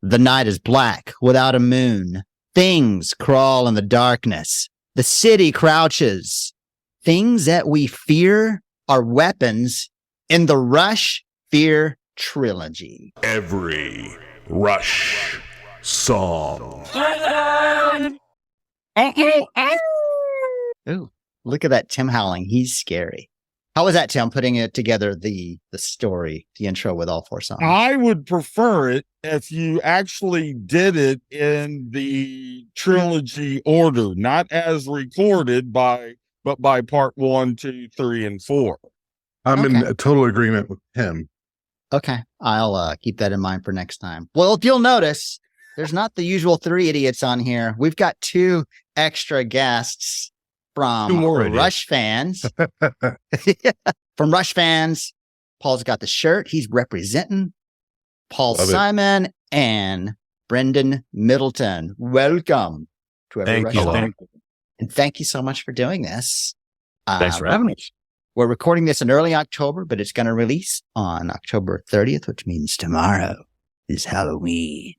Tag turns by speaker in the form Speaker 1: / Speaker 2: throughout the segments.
Speaker 1: The night is black without a moon. Things crawl in the darkness. The city crouches. Things that we fear are weapons in the Rush Fear Trilogy.
Speaker 2: Every Rush song.
Speaker 1: Ooh, look at that Tim howling. He's scary. How was that, Tim, putting it together, the story, the intro with all 4 songs?
Speaker 3: I would prefer it if you actually did it in the trilogy order, not as recorded but by part 1, 2, 3, and 4.
Speaker 2: I'm in a total agreement with him.
Speaker 1: Okay. I'll keep that in mind for next time. Well, if you'll notice, there's not the usual 3 idiots on here. We've got 2 extra guests from Rush fans. From Rush fans. Paul's got the shirt. He's representing Paul Simon and Brendan Middleton. Welcome to every Rush song. And thank you so much for doing this.
Speaker 4: Thanks for having me.
Speaker 1: We're recording this in early October, but it's going to release on October 30th, which means tomorrow is Halloween.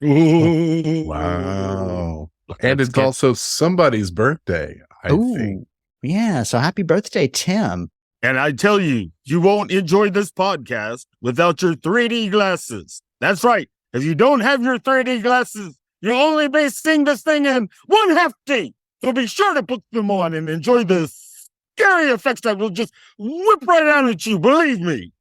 Speaker 2: Wow. And it's also somebody's birthday, I think.
Speaker 1: Yeah. So happy birthday, Tim.
Speaker 3: And I tell you, you won't enjoy this podcast without your 3D glasses. That's right. If you don't have your 3D glasses, you'll only be seeing this thing in 1/2D. So be sure to put them on and enjoy the scary effects that will just whip right out at you. Believe me.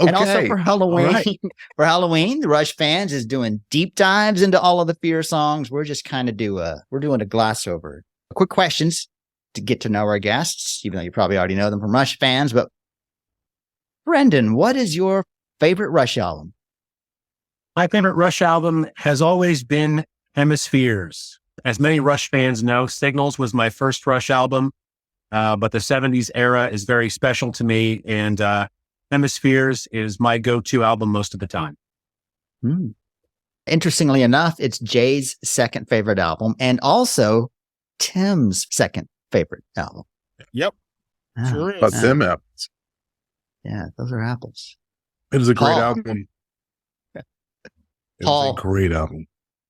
Speaker 1: Okay. And also for Halloween, the Rush fans is doing deep dives into all of the Fear songs. We're just kind of we're doing a glass over. Quick questions to get to know our guests, even though you probably already know them from Rush fans. But Brendan, what is your favorite Rush album?
Speaker 4: My favorite Rush album has always been Hemispheres. As many Rush fans know, Signals was my first Rush album, but the 70s era is very special to me, and Hemispheres is my go-to album most of the time.
Speaker 1: Interestingly enough, it's Jay's second favorite album and also Tim's second favorite album.
Speaker 3: Yep. Sure is.
Speaker 2: But them apples.
Speaker 1: Yeah, those are apples.
Speaker 2: It was a great album. It was a great album.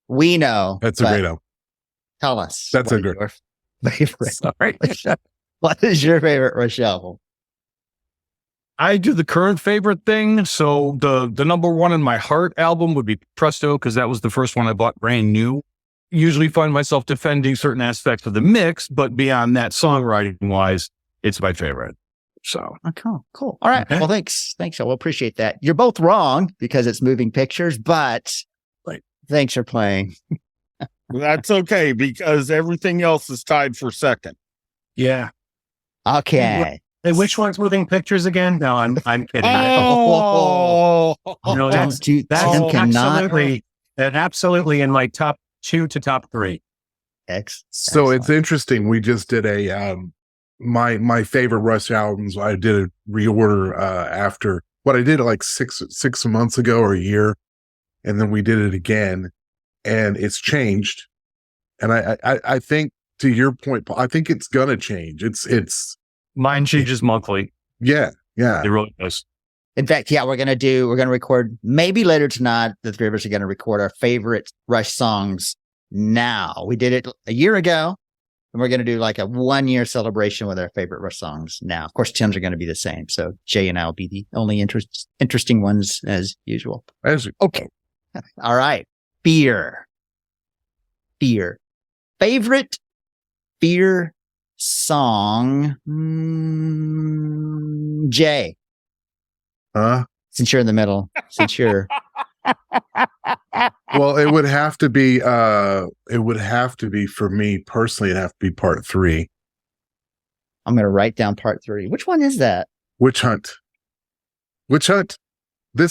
Speaker 1: We know.
Speaker 2: That's a great album.
Speaker 1: Tell us.
Speaker 2: That's a great
Speaker 1: favorite. Sorry. What is your favorite Rush album?
Speaker 5: I do the current favorite thing. So the number one in my heart album would be Presto, because that was the first one I bought brand new. Usually find myself defending certain aspects of the mix, but beyond that, songwriting wise, it's my favorite. So
Speaker 1: cool. All right. Okay. Well, thanks. I will appreciate that. You're both wrong because it's Moving Pictures, but thanks for playing.
Speaker 3: That's okay because everything else is tied for second.
Speaker 4: Yeah.
Speaker 1: Okay.
Speaker 4: Hey, which one's Moving Pictures again? No, I'm kidding.
Speaker 1: No,
Speaker 4: that's absolutely in my top 2 to top 3.
Speaker 2: So it's interesting. We just did a my favorite Rush albums. I did a reorder after what I did like six months ago or a year, and then we did it again, and it's changed. And I think to your point, Paul, I think it's gonna change. It's
Speaker 5: mine changes monthly.
Speaker 2: Yeah.
Speaker 5: It really does.
Speaker 1: In fact, we're going to record maybe later tonight. The 3 of us are going to record our favorite Rush songs now. We did it a year ago, and we're going to do like a 1-year celebration with our favorite Rush songs now. Of course, Tim's are going to be the same. So Jay and I will be the only interesting ones as usual. Okay. All right. Fear. Favorite Fear song. Jay. Since you're in the middle.
Speaker 2: Well, it would have to be for me personally, it'd have to be part 3.
Speaker 1: I'm going to write down part 3. Which one is that?
Speaker 2: Which hunt? This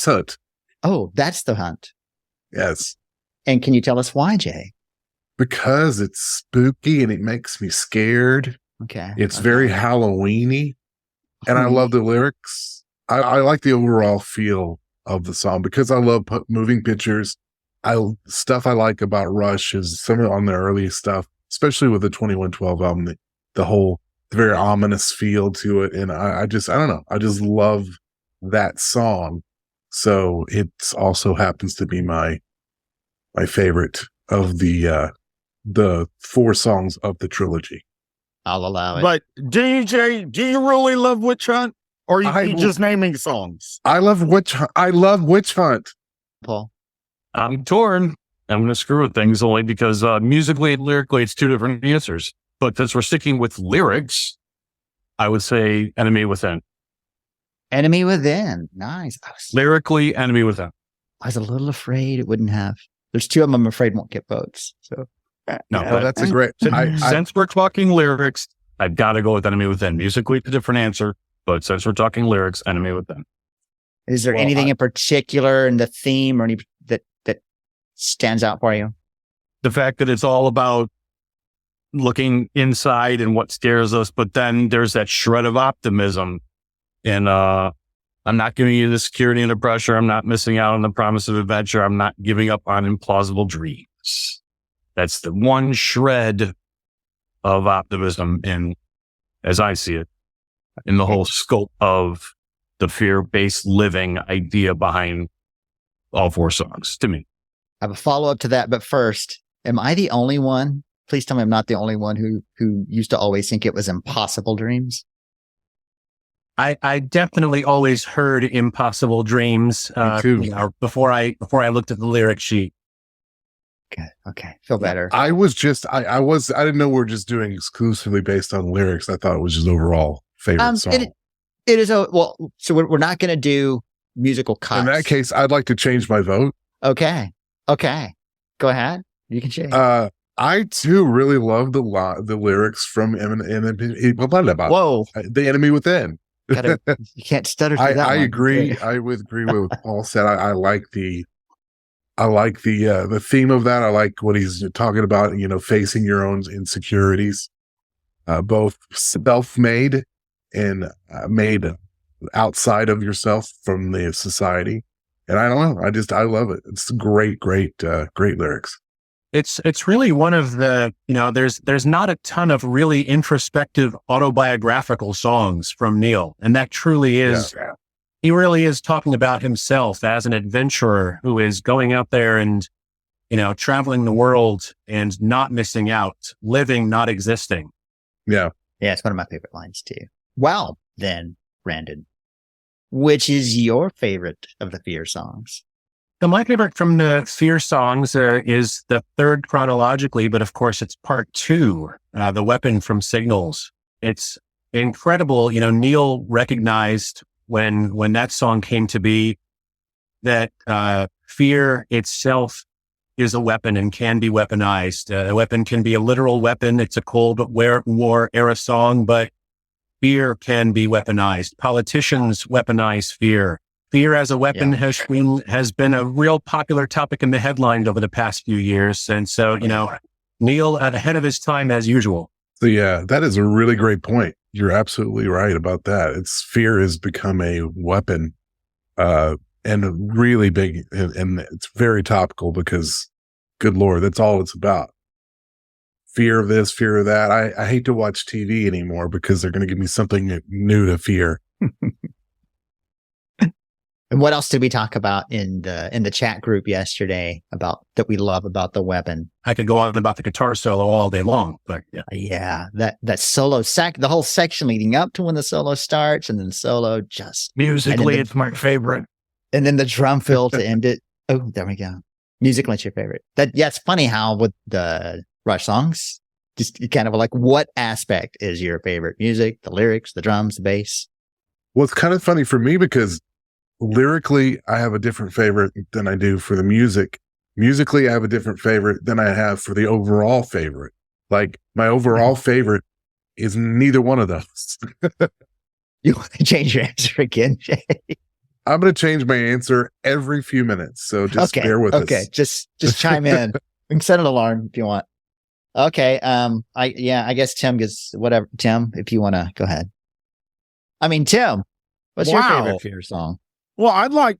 Speaker 2: hunt.
Speaker 1: Oh, that's the hunt.
Speaker 2: Yes.
Speaker 1: And can you tell us why, Jay?
Speaker 2: Because it's spooky and it makes me scared.
Speaker 1: Okay.
Speaker 2: It's very Halloween-y. And I love the lyrics. I like the overall feel of the song because I love Moving Pictures. Stuff I like about Rush is some of on the early stuff, especially with the 2112 album, the very ominous feel to it. And I don't know. I just love that song. So it also happens to be my favorite of the 4 songs of the trilogy.
Speaker 1: I'll allow it.
Speaker 3: But DJ, do you really love Witch Hunt? Or are you just naming songs?
Speaker 2: I love Witch Hunt.
Speaker 1: Paul?
Speaker 5: I'm torn. I'm going to screw with things only because musically and lyrically, it's 2 different answers. But since we're sticking with lyrics, I would say Enemy Within.
Speaker 1: Enemy Within. Nice.
Speaker 5: Lyrically, Enemy Within.
Speaker 1: I was a little afraid it wouldn't have. There's 2 of them I'm afraid won't get votes. So
Speaker 5: No,
Speaker 2: that's a great.
Speaker 5: Since we're talking lyrics, I've got to go with Enemy Within. Musically, it's a different answer. But since we're talking lyrics, Enemy Within.
Speaker 1: Is there anything in particular in the theme or any that stands out for you?
Speaker 5: The fact that it's all about looking inside and what scares us, but then there's that shred of optimism. And I'm not giving you the security and the pressure. I'm not missing out on the promise of adventure. I'm not giving up on implausible dreams. That's the one shred of optimism in, as I see it, in the whole scope of the fear-based living idea behind all 4 songs to me.
Speaker 1: I have a follow-up to that, but first, am I the only one? Please tell me I'm not the only one who used to always think it was Impossible Dreams.
Speaker 4: I definitely always heard Impossible Dreams before I looked at the lyric sheet.
Speaker 1: Okay. Feel better.
Speaker 2: I didn't know we're just doing exclusively based on lyrics. I thought it was just overall favorite song.
Speaker 1: It is so we're not going to do musical cuts.
Speaker 2: In that case, I'd like to change my vote.
Speaker 1: Okay. Go ahead. You can change.
Speaker 2: I too really love the lyrics from
Speaker 1: Whoa.
Speaker 2: The Enemy Within.
Speaker 1: You can't stutter through that.
Speaker 2: I agree. I would agree with what Paul said. I like the theme of that. I like what he's talking about, facing your own insecurities, both self-made and made outside of yourself from the society. And I don't know. I love it. It's great lyrics.
Speaker 4: It's really one of the, there's not a ton of really introspective autobiographical songs from Neil. And that truly is, he really is talking about himself as an adventurer who is going out there and, traveling the world and not missing out, living, not existing.
Speaker 2: Yeah.
Speaker 1: Yeah. It's one of my favorite lines too. Well, then, Brandon, which is your favorite of the Fear songs?
Speaker 4: So my favorite from the Fear songs is the 3rd chronologically, but of course it's part 2, The Weapon from Signals. It's incredible. Neil recognized when that song came to be that fear itself is a weapon and can be weaponized. A weapon can be a literal weapon. It's a Cold War era song, but fear can be weaponized. Politicians weaponize fear. Fear as a weapon has been a real popular topic in the headlines over the past few years. And so, Neil ahead of his time as usual.
Speaker 2: So yeah, that is a really great point. You're absolutely right about that. Fear has become a weapon, and really big, and it's very topical because, good Lord, that's all it's about. Fear of this, fear of that. I hate to watch TV anymore because they're going to give me something new to fear.
Speaker 1: And what else did we talk about in the chat group yesterday about that we love about the weapon?
Speaker 4: I could go on about the guitar solo all day long, but
Speaker 1: that solo the whole section leading up to when the solo starts, and then the solo just
Speaker 5: musically, it's my favorite.
Speaker 1: And then the drum fill to end it. Oh, there we go. Musically, it's your favorite. It's funny how with the Rush songs, just kind of like what aspect is your favorite? Music, the lyrics, the drums, the bass.
Speaker 2: Well, it's kind of funny for me because lyrically, I have a different favorite than I do for the music. Musically, I have a different favorite than I have for the overall favorite. Like my overall favorite is neither one of those.
Speaker 1: You want to change your answer again, Jay?
Speaker 2: I'm going to change my answer every few minutes. So just bear with us.
Speaker 1: Okay. Just chime in. We can set an alarm if you want. Okay. I guess Tim gets whatever. Tim, if you want to go ahead. I mean, Tim, what's your favorite Fear song?
Speaker 3: Well, I'd like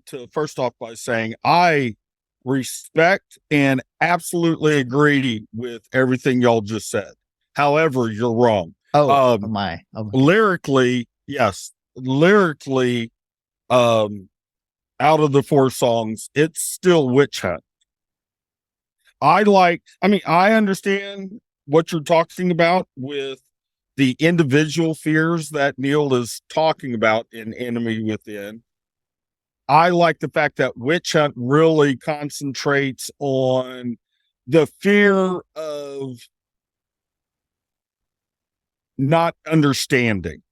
Speaker 3: to first off by saying I respect and absolutely agree with everything y'all just said. However, you're wrong. Lyrically, yes. Lyrically, out of the 4 songs, it's still Witch Hunt. I understand what you're talking about with the individual fears that Neil is talking about in Enemy Within. I like the fact that Witch Hunt really concentrates on the fear of not understanding.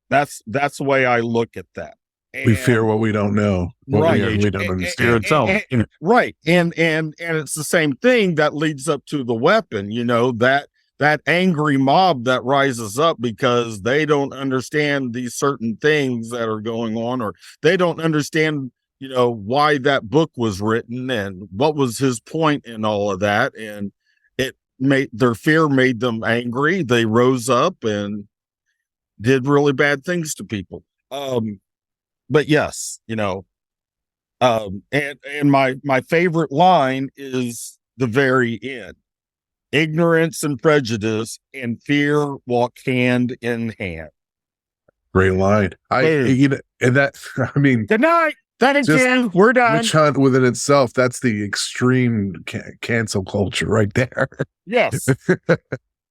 Speaker 3: That's the way I look at that.
Speaker 2: We fear what we don't know.
Speaker 3: Right.
Speaker 2: We don't understand.
Speaker 3: Right. And it's the same thing that leads up to the weapon, that angry mob that rises up because they don't understand these certain things that are going on, or they don't understand, why that book was written and what was his point in all of that. And their fear made them angry. They rose up and did really bad things to people. But yes, and my favorite line is the very end. Ignorance and prejudice and fear walk hand in hand.
Speaker 2: Great line. Good
Speaker 3: night. Thank you. We're done.
Speaker 2: Witch Hunt within itself, that's the extreme cancel culture right there.
Speaker 3: Yes.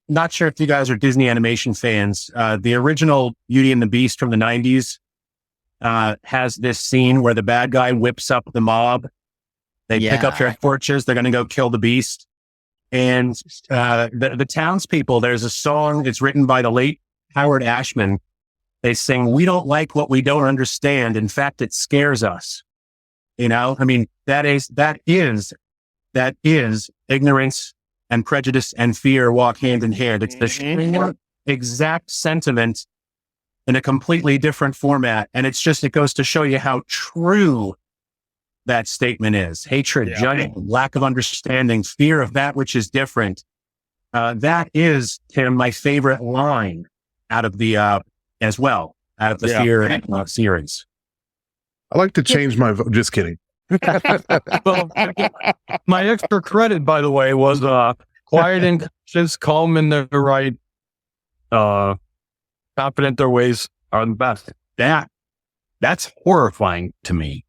Speaker 4: Not sure if you guys are Disney animation fans. The original Beauty and the Beast from the 90s has this scene where the bad guy whips up the mob. They pick up their torches. They're going to go kill the beast. And the townspeople, there's a song, it's written by the late Howard Ashman. They sing, "We don't like what we don't understand. In fact, it scares us." That is ignorance and prejudice and fear walk hand in hand. It's the exact sentiment in a completely different format. And it goes to show you how true that statement is. Hatred, judgment, lack of understanding, fear of that which is different. That is, Tim, my favorite line out of the Fear series.
Speaker 2: I like to change my vote. Just kidding.
Speaker 5: Well, my extra credit, by the way, was quiet and just calm in their right, confident their ways are the best. That's horrifying to me.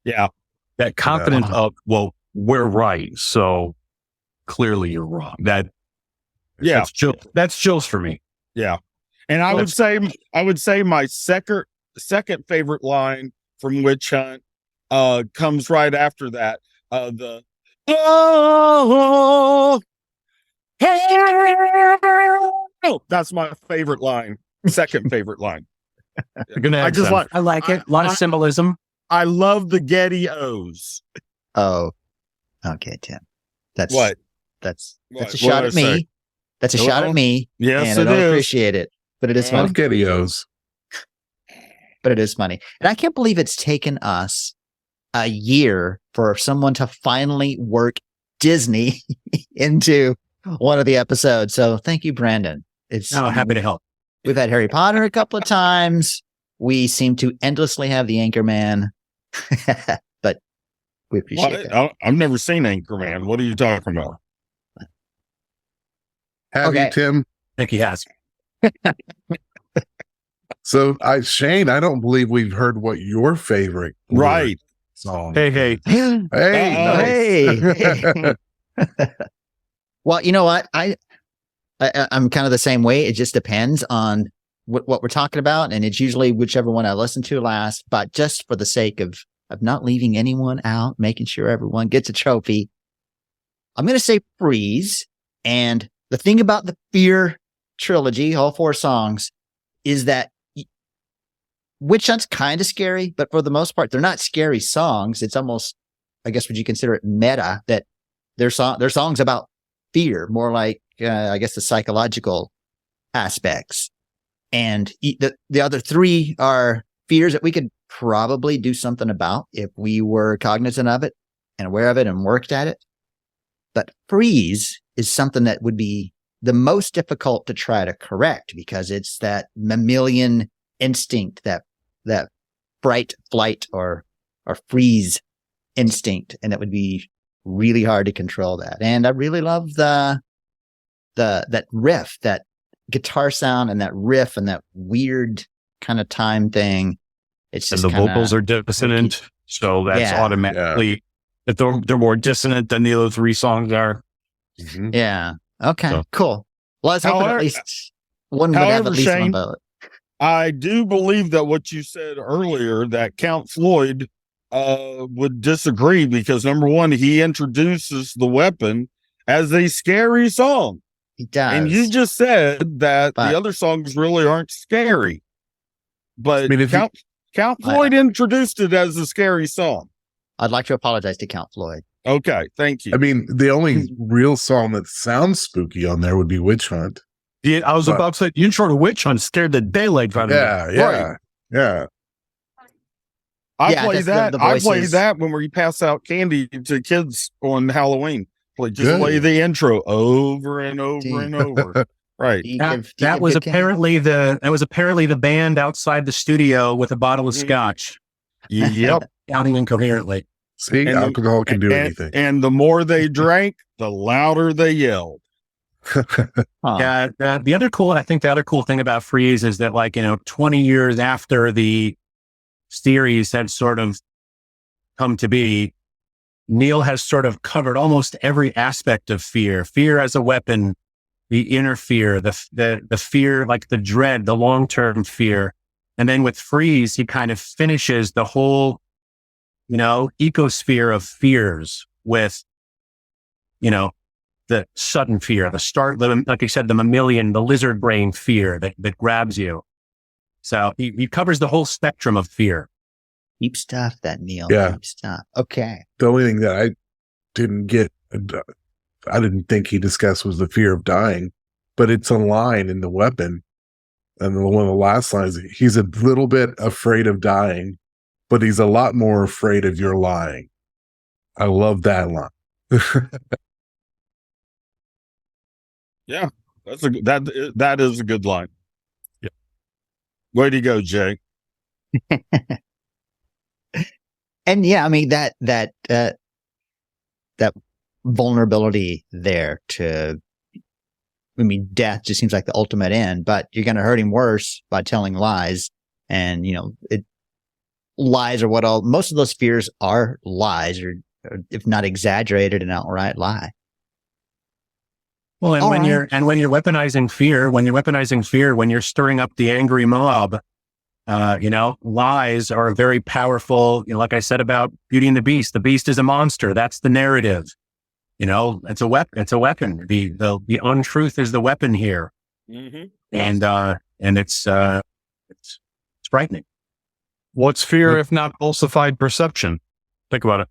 Speaker 3: Yeah.
Speaker 5: That confidence of, well, we're right, so clearly you're wrong. That's chills for me.
Speaker 3: Yeah. And I would say my second favorite line from Witch Hunt comes right after that. That's my favorite line. Second favorite line.
Speaker 4: I like it. A lot of symbolism.
Speaker 3: I love the Getty O's.
Speaker 1: Oh, okay, Tim. That's
Speaker 3: what?
Speaker 1: That's a shot at me. That's a shot at me.
Speaker 3: Yes,
Speaker 1: and I don't appreciate it, but it is funny.
Speaker 2: Getty O's.
Speaker 1: But it is funny, and I can't believe it's taken us a year for someone to finally work Disney into one of the episodes. So thank you, Brandon.
Speaker 4: Happy to help.
Speaker 1: We've had Harry Potter a couple of times. We seem to endlessly have the Anchorman, but we appreciate it.
Speaker 3: I've never seen Anchorman. What are you talking about?
Speaker 2: Have you, Tim?
Speaker 4: I think he has.
Speaker 2: So, Shayne, I don't believe we've heard what your favorite song.
Speaker 5: Hey.
Speaker 1: Well, you know what? I'm kind of the same way. It just depends on what we're talking about, and it's usually whichever one I listen to last. But just for the sake of not leaving anyone out, making sure everyone gets a trophy, I'm going to say Freeze. And the thing about the Fear trilogy, all 4 songs, is that Witch Hunt's kind of scary, but for the most part, they're not scary songs. It's almost, I guess, would you consider it meta, that they're songs about fear, more like, I guess, the psychological aspects. And the other 3 are fears that we could probably do something about if we were cognizant of it and aware of it and worked at it. But Freeze is something that would be the most difficult to try to correct, because it's that mammalian instinct, that fright, flight, or freeze instinct. And it would be really hard to control that. And I really love that riff, that guitar sound, and that riff, and that weird kind of time thing. It's just
Speaker 5: and the vocals are dissonant. So that's automatically that they're more dissonant than the other three songs are.
Speaker 2: Mm-hmm.
Speaker 1: Yeah. Okay. Cool. Well, I was hoping at least one would have at least
Speaker 3: Shayne,
Speaker 1: one vote.
Speaker 3: I do believe that what you said earlier, that Count Floyd would disagree, because number one, he introduces the weapon as a scary song.
Speaker 1: He does.
Speaker 3: And you just said that the other songs really aren't scary. But Count Floyd introduced it as a scary song.
Speaker 1: I'd like to apologize to Count Floyd.
Speaker 3: Okay, thank you.
Speaker 2: I mean, the only real song that sounds spooky on there would be Witch Hunt.
Speaker 5: Yeah, I was about to say, the intro to Witch Hunt scared the daylight out of me.
Speaker 2: Yeah.
Speaker 3: I play that when we pass out candy to kids on Halloween. Play the intro over and over and over. Right.
Speaker 4: That was apparently the band outside the studio with a bottle of scotch.
Speaker 3: Yep.
Speaker 4: Shouting incoherently.
Speaker 2: See, alcohol can do anything.
Speaker 3: And the more they drank, the louder they yelled.
Speaker 4: Yeah. The other cool thing about Freeze is that, 20 years after the series had sort of come to be, Neil has sort of covered almost every aspect of fear as a weapon, the inner fear, the fear, like the dread, the long-term fear. And then with Freeze, he kind of finishes the whole, ecosphere of fears with, the sudden fear, like I said, the mammalian, the lizard brain fear that grabs you. So he covers the whole spectrum of fear.
Speaker 1: Deep stuff, that Neil.
Speaker 2: Yeah.
Speaker 1: Deep stuff. Okay.
Speaker 2: The only thing that I didn't think he discussed was the fear of dying, but it's a line in the weapon. And one of the last lines, he's a little bit afraid of dying, but he's a lot more afraid of your lying. I love that line.
Speaker 3: Yeah, that is a good line. Yeah. Way to go, Jay.
Speaker 1: And yeah, I mean that vulnerability there death just seems like the ultimate end, but you're going to hurt him worse by telling lies. And, lies are most of those fears are lies, or if not exaggerated, an outright lie.
Speaker 4: Well, and when you're weaponizing fear, when you're stirring up the angry mob, lies are very powerful. Like I said about Beauty and the Beast is a monster. That's the narrative. It's a weapon. It's a weapon. The untruth is the weapon here.
Speaker 3: Mm-hmm.
Speaker 4: And it's frightening.
Speaker 5: What's fear if not falsified perception? Think about it.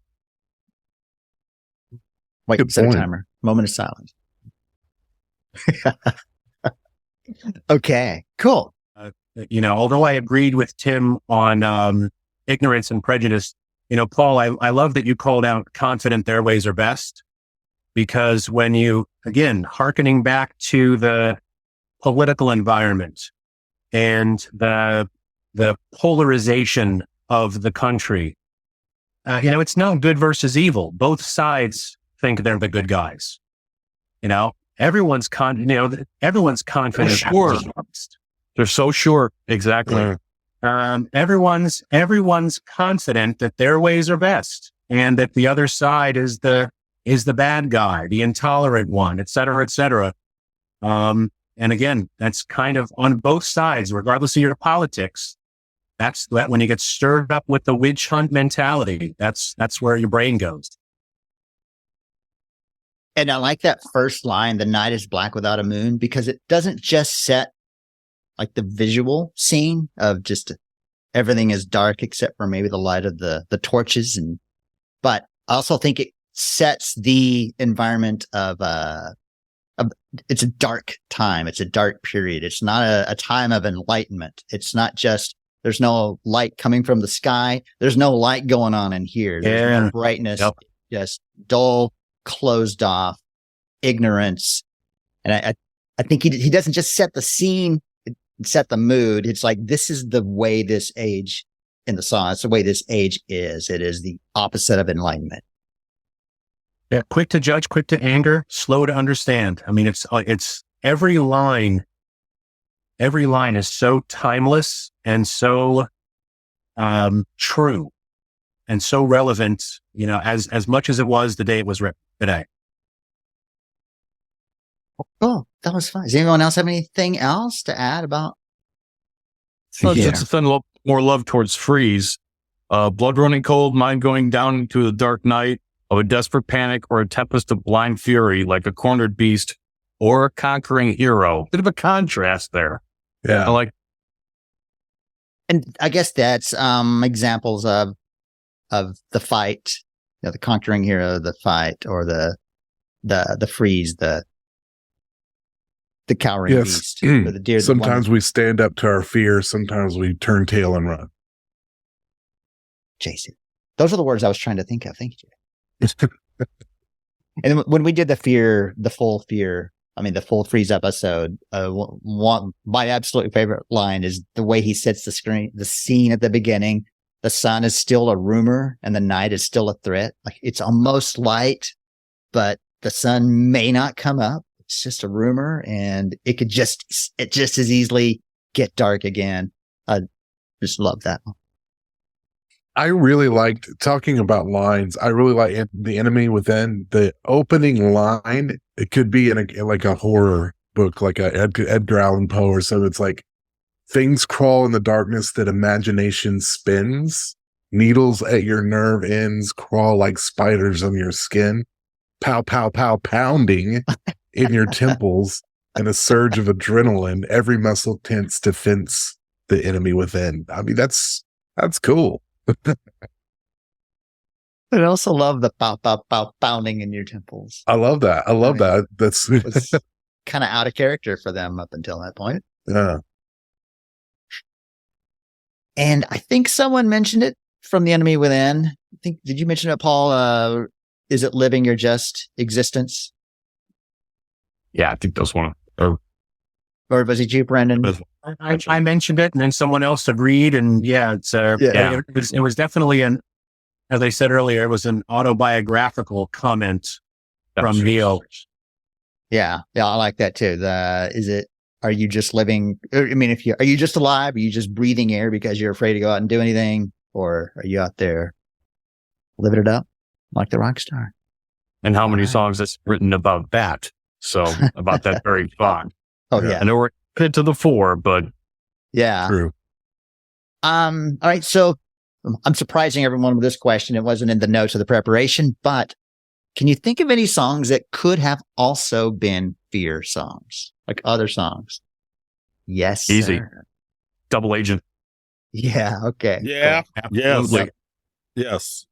Speaker 1: Wait, set a timer. Moment of silence. Okay, cool.
Speaker 4: Although I agreed with Tim on ignorance and prejudice, Paul, I love that you called out confident their ways are best, because when you, again, hearkening back to the political environment and the polarization of the country, it's not good versus evil. Both sides think they're the good guys. Everyone's confident.
Speaker 5: Sure. They're so sure. Exactly.
Speaker 4: Everyone's confident that their ways are best, and that the other side is the bad guy, the intolerant one, et cetera, et cetera. And again, that's kind of on both sides, regardless of your politics. That's when you get stirred up with the witch hunt mentality. That's where your brain goes.
Speaker 1: And I like that first line, "The night is black without a moon," because it doesn't just set like the visual scene of just everything is dark except for maybe the light of the torches, but I also think it sets the environment of it's a dark time. It's a dark period. It's not a time of enlightenment. It's not just, there's no light coming from the sky. There's no light going on in here. There's no brightness. Yep. Just dull, closed off ignorance. And I think he doesn't just set the scene, set the mood. It's like, this is the way this age in the song. It's the way this age is. It is the opposite of enlightenment.
Speaker 4: Yeah, quick to judge, quick to anger, slow to understand. I mean, it's every line is so timeless and so true. and so relevant, as much as it was the day it was written today.
Speaker 1: Cool. That was fun. Does anyone else have anything else to add about?
Speaker 5: So just a little more love towards Freeze. Blood running cold, mind going down into the dark night of a desperate panic or a tempest of blind fury, like a cornered beast or a conquering hero. Bit of a contrast there.
Speaker 2: Yeah.
Speaker 1: And I guess that's examples of the fight, the conquering hero, the fight, or the freeze, the cowering beast, or the deer.
Speaker 2: Sometimes we stand up to our fear. Sometimes we turn tail and run.
Speaker 1: Jason, those are the words I was trying to think of. Thank you. And then when we did the full freeze episode, my absolute favorite line is the way he sets the scene at the beginning. The sun is still a rumor and the night is still a threat. Like, it's almost light, but the sun may not come up. It's just a rumor, and it just as easily get dark again. I just love that one.
Speaker 2: I really liked, talking about lines, I really like The Enemy Within. The opening line, it could be in a horror book, like a Edgar Allan Poe or something. It's like, things crawl in the darkness that imagination spins. Needles at your nerve ends crawl like spiders on your skin. Pow, pow, pow, pounding in your temples, and a surge of adrenaline. Every muscle tense to fence the enemy within. I mean, that's cool.
Speaker 1: I also love the pow, pow, pow, pounding in your temples.
Speaker 2: I love that. That. That's
Speaker 1: kind of out of character for them up until that point.
Speaker 2: Yeah.
Speaker 1: And I think someone mentioned it from The Enemy Within. Did you mention it, Paul? Is it living your just existence?
Speaker 5: Yeah, I think those one.
Speaker 1: Or was it you, Brendan?
Speaker 4: I mentioned it, and then someone else agreed, and it was definitely as I said earlier, it was an autobiographical comment from Neo.
Speaker 1: Yeah, I like that too. Are you just living? I mean, are you just alive? Are you just breathing air because you're afraid to go out and do anything? Or are you out there living it up like the rock star?
Speaker 5: And how many songs is written about that? So about that very thought.
Speaker 1: Oh yeah.
Speaker 5: I know we're headed to the 4, but
Speaker 1: yeah.
Speaker 2: True.
Speaker 1: All right. So I'm surprising everyone with this question. It wasn't in the notes of the preparation, but can you think of any songs that could have also been fear songs, like other songs? Yes.
Speaker 5: Easy.
Speaker 1: Sir.
Speaker 5: Double Agent.
Speaker 1: Yeah. Okay.
Speaker 3: Yeah.
Speaker 1: Cool.
Speaker 3: Yes. Yes.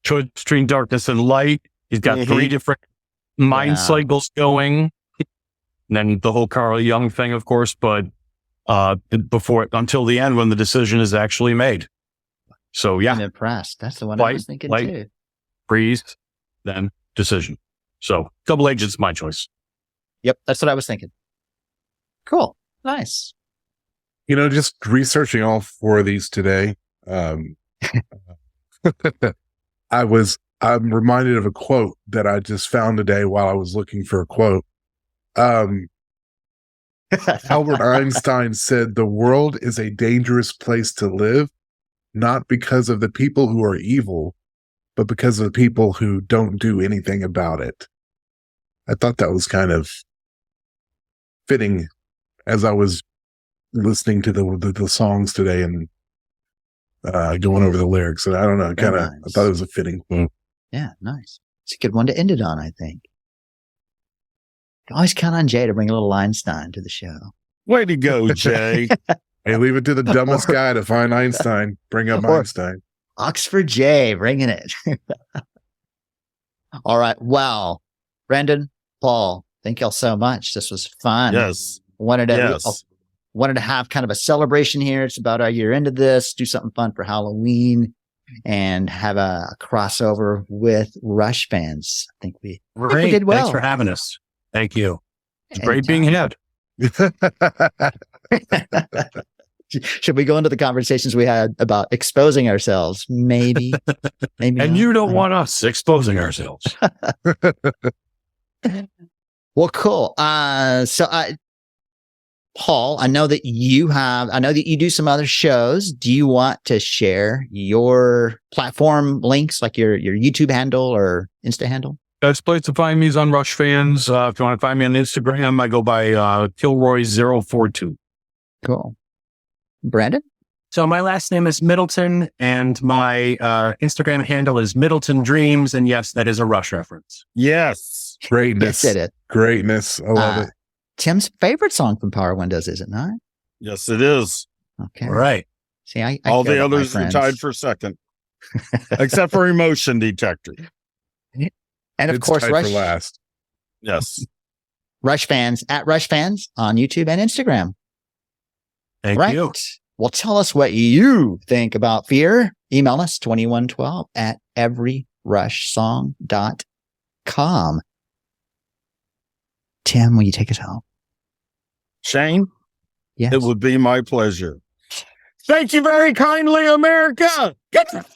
Speaker 5: Choice between darkness and light. He's got 3 different mind cycles going. And then the whole Carl Jung thing, of course, but until the end when the decision is actually made. So yeah.
Speaker 1: I'm impressed. That's the one I was thinking too.
Speaker 5: Freeze, then decision. So Double Agent's my choice.
Speaker 1: Yep. That's what I was thinking. Cool. Nice.
Speaker 2: Just researching all 4 of these today. I'm reminded of a quote that I just found today while I was looking for a quote. Albert Einstein said, "The world is a dangerous place to live, not because of the people who are evil, but because of the people who don't do anything about it." I thought that was kind of fitting as I was listening to the songs today and going over the lyrics. And I don't know, I thought it was a fitting quote.
Speaker 1: Yeah, nice. It's a good one to end it on, I think. Always count on Jay to bring a little Einstein to the show.
Speaker 3: Way to go, Jay.
Speaker 2: Hey, leave it to the dumbest guy to find Einstein. Bring up Einstein.
Speaker 1: Oxford Jay, bringing it. All right. Wow. Brendan, Paul, thank y'all so much. This was fun.
Speaker 3: Yes.
Speaker 1: Wanted to have kind of a celebration here. It's about our year into this. Do something fun for Halloween and have a crossover with Rush fans. I think we did well.
Speaker 4: Thanks for having us. Thank you. It's great being had.
Speaker 1: Should we go into the conversations we had about exposing ourselves? Maybe. Maybe.
Speaker 5: And you don't want us exposing ourselves.
Speaker 1: Well, cool. So Paul, I know that you do some other shows. Do you want to share your platform links, like your YouTube handle or Insta handle?
Speaker 5: Best place to find me is on Rush Fans. If you want to find me on Instagram, I go by Kilroy042.
Speaker 1: Cool. Brandon?
Speaker 4: So my last name is Middleton, and my Instagram handle is Middleton Dreams. And yes, that is a Rush reference.
Speaker 3: Yes.
Speaker 2: Greatness.
Speaker 1: Yes, it is.
Speaker 2: Greatness. I love it.
Speaker 1: Tim's favorite song from Power Windows, is it not?
Speaker 3: Yes, it is.
Speaker 1: Okay.
Speaker 4: All right.
Speaker 1: See, I
Speaker 3: All
Speaker 1: care
Speaker 3: the
Speaker 1: about my
Speaker 3: others are
Speaker 1: friends.
Speaker 3: tied for second, except for Emotion Detector.
Speaker 1: And of
Speaker 2: It's
Speaker 1: course,
Speaker 2: tied
Speaker 1: Rush,
Speaker 2: for last.
Speaker 3: Yes.
Speaker 1: Rush Fans at Rush Fans on YouTube and Instagram.
Speaker 4: Thank
Speaker 1: Right.
Speaker 4: you.
Speaker 1: Well, tell us what you think about Fear. Email us 2112@everyrushsong.com. Tim, will you take us home?
Speaker 3: Shayne,
Speaker 1: Yes.
Speaker 3: it would be my pleasure. Thank you very kindly, America. Good night.